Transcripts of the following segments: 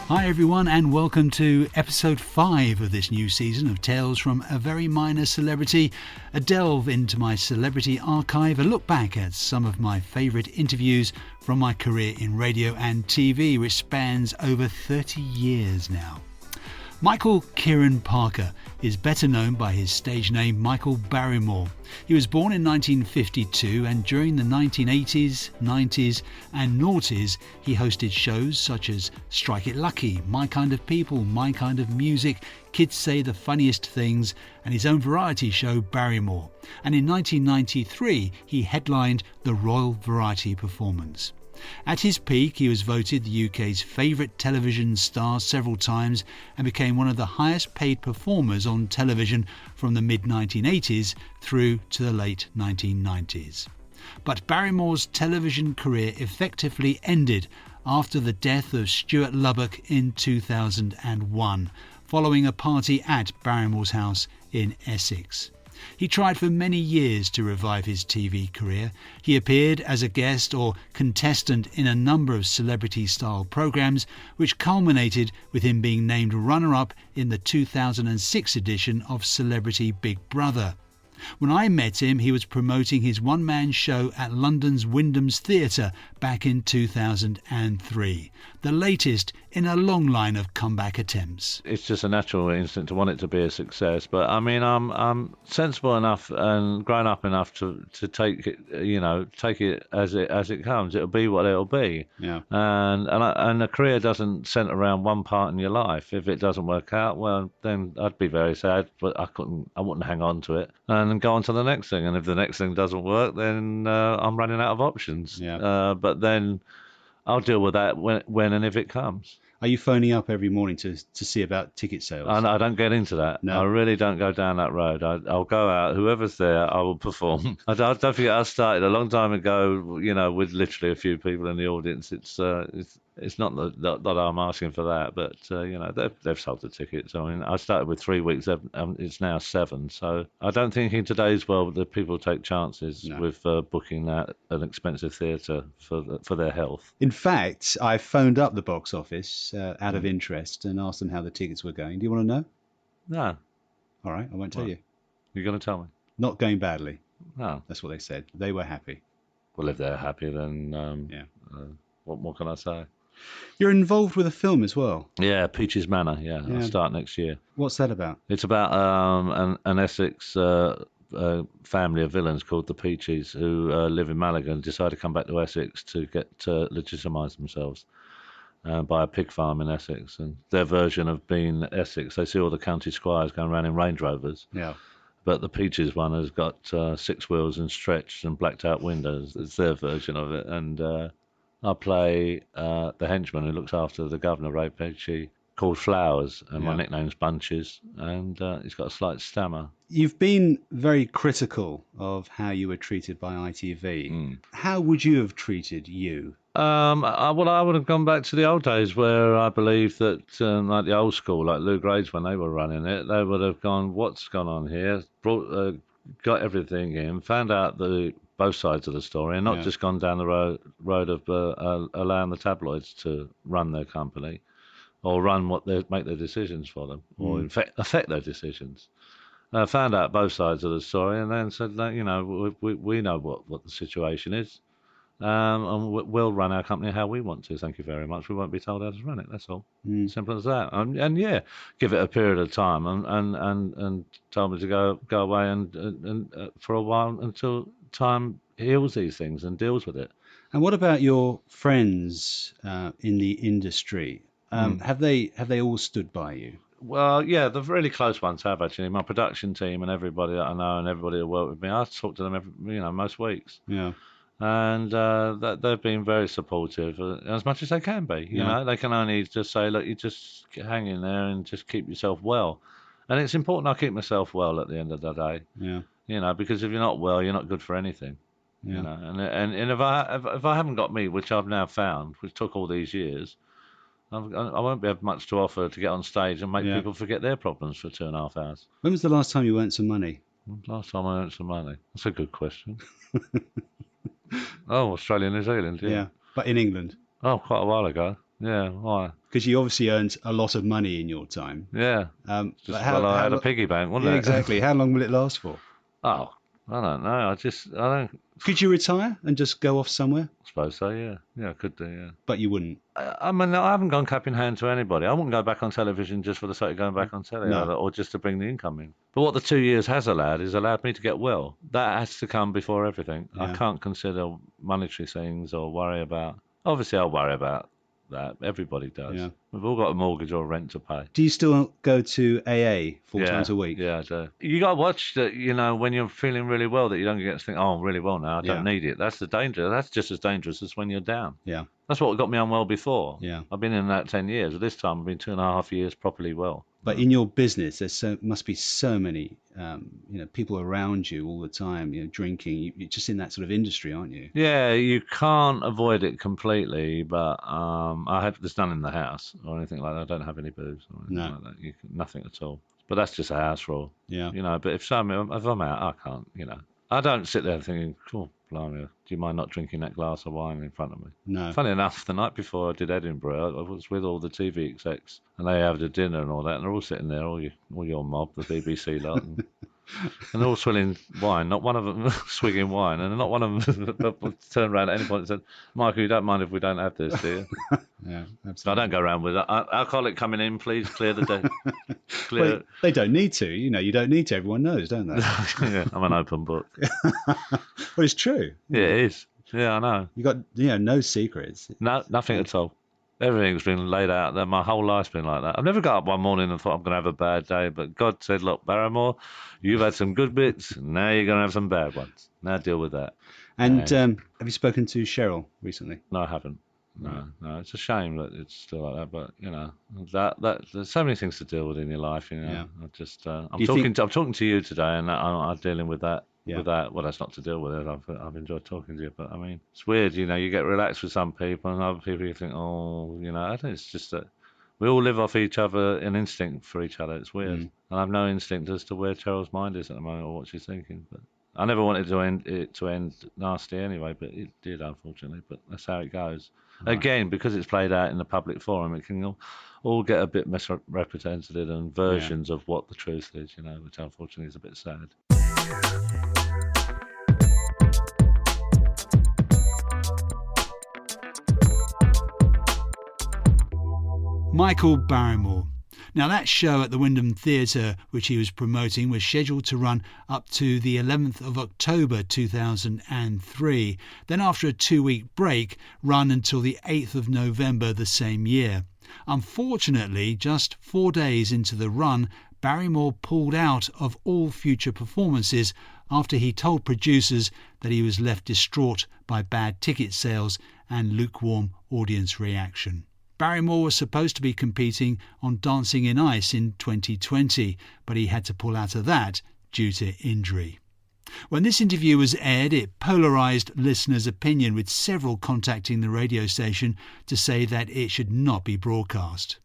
Hi everyone, and welcome to episode 5 of this new season of Tales from a Very Minor Celebrity, a delve into my celebrity archive, a look back at some of my favourite interviews from my career in radio and TV, which spans over 30 years now. Michael Ciaran Parker is better known by his stage name Michael Barrymore. He was born in 1952, and during the 1980s, 90s and noughties he hosted shows such as Strike It Lucky, My Kind of People, My Kind of Music, Kids Say the Funniest Things and his own variety show Barrymore. And in 1993 he headlined the Royal Variety Performance. At his peak, he was voted the UK's favourite television star several times and became one of the highest paid performers on television from the mid-1980s through to the late 1990s. But Barrymore's television career effectively ended after the death of Stuart Labbock in 2001, following a party at Barrymore's house in Essex. He tried for many years to revive his TV career. He appeared as a guest or contestant in a number of celebrity-style programmes, which culminated with him being named runner-up in the 2006 edition of Celebrity Big Brother. When I met him, he was promoting his one-man show at London's Wyndham's Theatre back in 2003, the latest in a long line of comeback attempts. It's just a natural instinct to want it to be a success, but I mean, I'm sensible enough and grown up enough to take it as it comes. It'll be what it'll be. Yeah. And a career doesn't centre around one part in your life. If it doesn't work out, well, then I'd be very sad, but I wouldn't hang on to it and go on to the next thing. And if the next thing doesn't work, then I'm running out of options. Yeah. But then I'll deal with that when and if it comes. Are you phoning up every morning to see about ticket sales? I don't get into that. No. I really don't go down that road. I'll go out. Whoever's there, I will perform. I don't forget, I started a long time ago, with literally a few people in the audience. It's not that I'm asking for that, but they've sold the tickets. I mean, I started with 3 weeks. It's now 7. So I don't think in today's world that people take chances with booking an expensive theatre for their health. In fact, I phoned up the box office out of interest and asked them how the tickets were going. Do you want to know? No. All right, I won't tell you. You're going to tell me? Not going badly. No. That's what they said. They were happy. Well, if they're happy, then what can I say? You're involved with a film as well. Yeah, Peaches Manor. Yeah, I'll start next year. What's that about? It's about an Essex family of villains called the Peaches who live in Malaga and decide to come back to Essex to get legitimise themselves by a pig farm in Essex. And their version of being Essex, they see all the county squires going around in Range Rovers. Yeah. But the Peaches one has got 6 wheels and stretched and blacked out windows. It's their version of it. And I play the henchman who looks after the governor, Ray Peachy, called Flowers, and my nickname's Bunches, and he's got a slight stammer. You've been very critical of how you were treated by ITV. How would you have treated you? I would have gone back to the old days where I believe that, like the old school, like Lou Graves when they were running it, they would have gone, what's gone on here? Got everything in, found out both sides of the story, and not just gone down the road of allowing the tabloids to run their company or make their decisions for them, or in fact affect their decisions. Found out both sides of the story, and then said that we know what the situation is, and we'll run our company how we want to. Thank you very much. We won't be told how to run it. That's all. Simple as that. And give it a period of time, and told me to go away and for a while until time heals these things and deals with it. And what about your friends in the industry? Have they all stood by you? Well, yeah, the really close ones have, actually. My production team and everybody that I know and everybody that work with me, I talk to them most weeks. Yeah. And they've been very supportive, as much as they can be. You know, they can only just say, look, you just hang in there and just keep yourself well. And it's important I keep myself well at the end of the day. Yeah. Because if you're not well, you're not good for anything. Yeah. And if I haven't got me, which I've now found, which took all these years, I won't have much to offer to get on stage and make people forget their problems for 2.5 hours. When was the last time you earned some money? Last time I earned some money? That's a good question. Oh, Australia, New Zealand, Yeah, but in England? Oh, quite a while ago. Yeah, why? Because you obviously earned a lot of money in your time. Yeah. But Just I had a piggy bank, wasn't yeah, it? exactly. How long will it last for? Oh, I don't know. I don't Could you retire and just go off somewhere? suppose so, yeah. Yeah, I could do, yeah. But you wouldn't. I mean, I haven't gone cap in hand to anybody. I wouldn't go back on television just for the sake of going back on telly, No. or just to bring the income in. But what the 2 years has allowed me to get well. That has to come before everything. Yeah. I can't consider monetary things or worry about. Obviously, I'll worry about that. Everybody does. Yeah. We've all got a mortgage or rent to pay. Do you still go to AA 4 times a week? Yeah, I do. You got to watch that, when you're feeling really well, that you don't get to think, oh, I'm really well now, I don't need it. That's the danger. That's just as dangerous as when you're down. Yeah. That's what got me unwell before. Yeah. I've been in that 10 years. But this time I've been 2.5 years properly well. But in your business, must be so many, people around you all the time, drinking. You're just in that sort of industry, aren't you? Yeah, you can't avoid it completely, but there's none in the house or anything like that. I don't have any booze or anything like that. Nothing at all. But that's just a house rule. Yeah. But if I'm out, I can't, I don't sit there thinking, cool, blimey, do you mind not drinking that glass of wine in front of me? No. Funny enough, the night before I did Edinburgh, I was with all the TV execs, and they had a dinner and all that, and they're all sitting there, all your mob, the BBC lot, and they're all swilling wine. Not one of them swigging wine, and not one of them turned around at any point and said, "Michael, you don't mind if we don't have this, do you?" Yeah, absolutely. So I don't go around with alcoholic coming in, please clear the day. Well, they don't need to. You don't need to. Everyone knows, don't they? Yeah, I'm an open book. Well, it's true. Yeah, it is. Yeah, I know. You got no secrets. No, nothing at all. Everything's been laid out there. My whole life's been like that. I've never got up one morning and thought I'm going to have a bad day, but God said, look, Barrymore, you've had some good bits. Now you're going to have some bad ones. Now deal with that. And have you spoken to Cheryl recently? No, I haven't. No. It's a shame that it's still like that, but that there's so many things to deal with in your life. Yeah. I'm talking to you today, and I'm dealing with that. Yeah. With that, well, that's not to deal with it. I've enjoyed talking to you, but I mean, it's weird. You get relaxed with some people, and other people you think, oh, I think it's just that we all live off each other, an instinct for each other. It's weird, and I've no instinct as to where Cheryl's mind is at the moment or what she's thinking. But I never wanted to end nasty anyway, but it did, unfortunately. But that's how it goes. Right. Again, because it's played out in the public forum, it can all get a bit misrepresented and versions of what the truth is, which unfortunately is a bit sad. Michael Barrymore. Now, that show at the Wyndham Theatre, which he was promoting, was scheduled to run up to the 11th of October 2003. Then, after a 2-week break, run until the 8th of November the same year. Unfortunately, just 4 days into the run, Barrymore pulled out of all future performances after he told producers that he was left distraught by bad ticket sales and lukewarm audience reaction. Barrymore was supposed to be competing on Dancing in Ice in 2020, but he had to pull out of that due to injury. When this interview was aired, it polarised listeners' opinion, with several contacting the radio station to say that it should not be broadcast.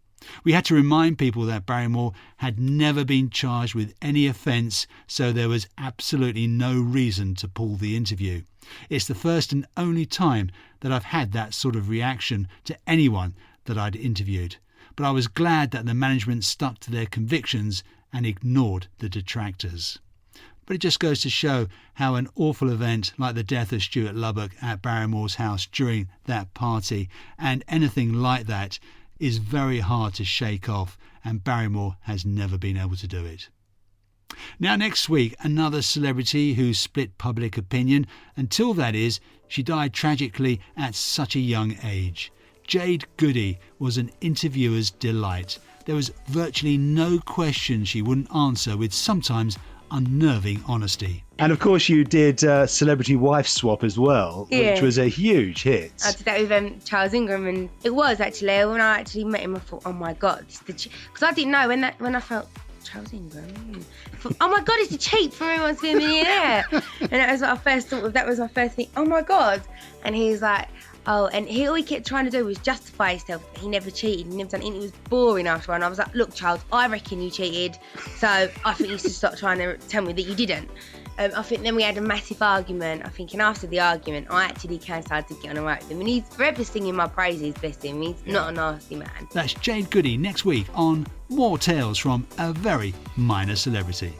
We had to remind people that Barrymore had never been charged with any offence, so there was absolutely no reason to pull the interview. It's the first and only time that I've had that sort of reaction to anyone that I'd interviewed, but I was glad that the management stuck to their convictions and ignored the detractors. But it just goes to show how an awful event like the death of Stuart Labbock at Barrymore's house during that party, and anything like that, is very hard to shake off, and Barrymore has never been able to do it. Now, next week, another celebrity who split public opinion. Until that is, she died tragically at such a young age. Jade Goody was an interviewer's delight. There was virtually no question she wouldn't answer, with sometimes unnerving honesty. And of course you did Celebrity Wife Swap as well, which was a huge hit. I did that with Charles Ingram, and it was actually, when I actually met him, I thought, oh my God, because I didn't know when I felt Charles Ingram. Oh my God, it's the cheat from Everyone's Being a Millionaire. And that was what I first thought of. That was my first thing. Oh my God. And he was like, oh, and all he kept trying to do was justify himself. He never cheated, he never done anything. It was boring after a while. I was like, look, Charles, I reckon you cheated. So I think you should stop trying to tell me that you didn't. I think then we had a massive argument. I think, and after the argument, I actually started to get on alright with him. And he's forever singing my praises, bless him. He's not a nasty man. That's Jade Goody next week on more tales from a very minor celebrity.